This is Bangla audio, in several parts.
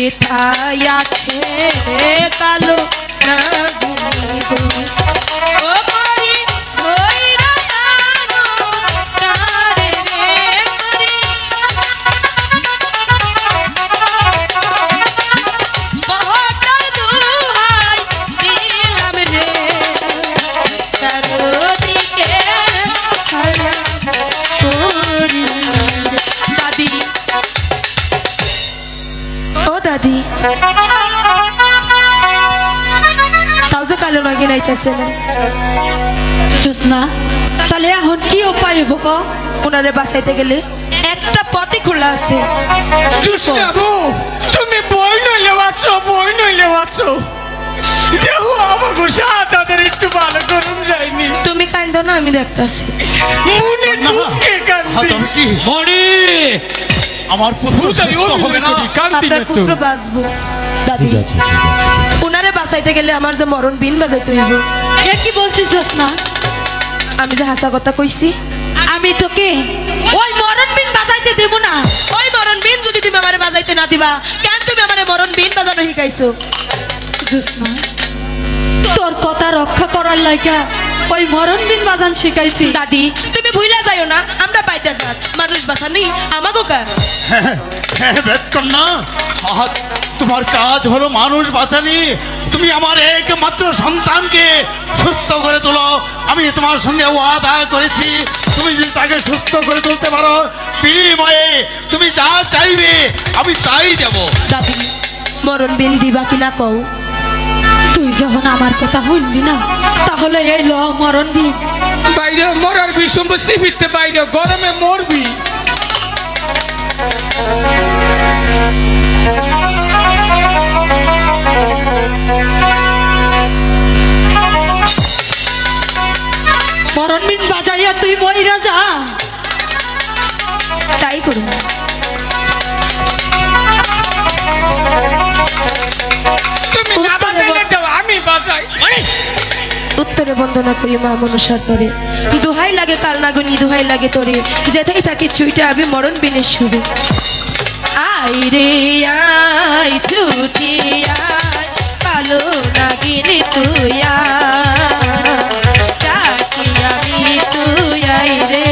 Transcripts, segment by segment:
কোথায় আছে কালো নাগিনী গো ও মরি হইরা জানো তারে রে মরি বহুতর দুহাই দিলাম রে চারদিকে ছায়া করি দাদি ও দাদি তাও যে কালো নাগিন আইতেছে না জোসনা তাহলে এখন কি উপায় হবো ওনারে বাঁচাইতে গেলে একটা পথই খোলা আছে জোসনা বউ তুমি বই নইলে বাঁচো দেখো আমাকে সাথে একটু ভালো করুন যায়নি তুমি কান্দো না আমি দেখতাছি মনে ঢুকে কান্দি তুমি কি মরি আমার পুত্র সুস্থ হবে না কান্দি আপনার পুত্র বাঁচবো দাদি ওনারে বাঁচাইতে গেলে আমার যে মরণ বিন বাজাইতে হইব এ কি বলছিস জোসনা আমি যে হাসা কথা কইছি আমি তোকে ওই মরণ বিন বাজাইতে দেব না ওই মরণ বিন যদি তুমি আমারে বাজাইতে না দিবা কেন তুমি আমারে মরণ বিন বাজানো শিখাইছো জোসনা তোর কথা রক্ষা করার লাগা ওই মরণ বিন বাজান শিখাইছি দাদি তুমি ভুইলা যাইও না আমরা পাইতে যাক মানুষ বাঁচানি আমাগো কাজ হ্যাঁ বেদকন্যা তোমার কাজ হলো মানুষ বাঁচানি তুমি আমার একমাত্র সন্তানকে সুস্থ করে তোলো আমি তোমার সঙ্গে ওয়াদা করেছি তুমি যদি তাকে সুস্থ করে তুলতে পারো বিনিময়ে তুমি যা চাইবে আমি তাই দেব দাদি মরণ বিন দিবা কিনা কও তুই যখন আমার কথা শুনবি না তাহলে এই ল মরণ বিন বাইরে মরার বিষম শিবিরতে বাইরে গরমে মরবি মরণ বিন বাজাইয়া তুই মইরা যা তাই করুন তুমি না বাজাইলে দাও আমি বাজাই উত্তরে বন্দনা করি মা মনসার তরে দোহাই লাগে কাল নাগনি দোহাই লাগে তোরে যেথাই থাকে চুইটা আমি মরণ বিনের সুরে আই রে আই ছুটি আয় কালো নাগিনি তুই আয় ডাকি আমি তুই আই রে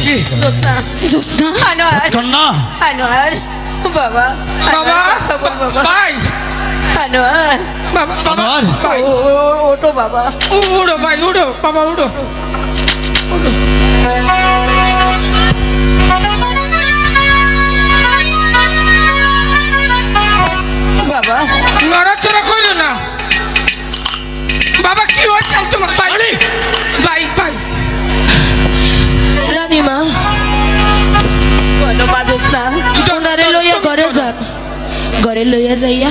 কি জোসনা আনোয়ার কন্যা আনোয়ার বাবা বাবা বাবা ভাই আনোয়ার বাবা বাবা আনোয়ার। ভাই ওটো বাবা উড়ো ভাই উড়ো বাবা উড়ো বাবা নড়াচড়া করো না বাবা কি হচ্ছে তোমার ভাই ভাই ভাই রানীমা বলো বাদস না ওনারে লইয়া ঘরে যান ঘরে লইয়া যাইয়া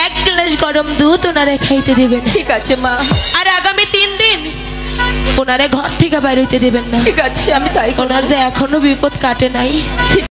এক গ্লাস গরম দুধ ওনারে খাইতে দিবেন ঠিক আছে মা আর আগামী 3 দিন ওনারে ঘর থেকে বাইর হইতে দিবেন না ঠিক আছে আমি তাই করব। ওনার যে এখনো বিপদ কাটে নাই ঠিক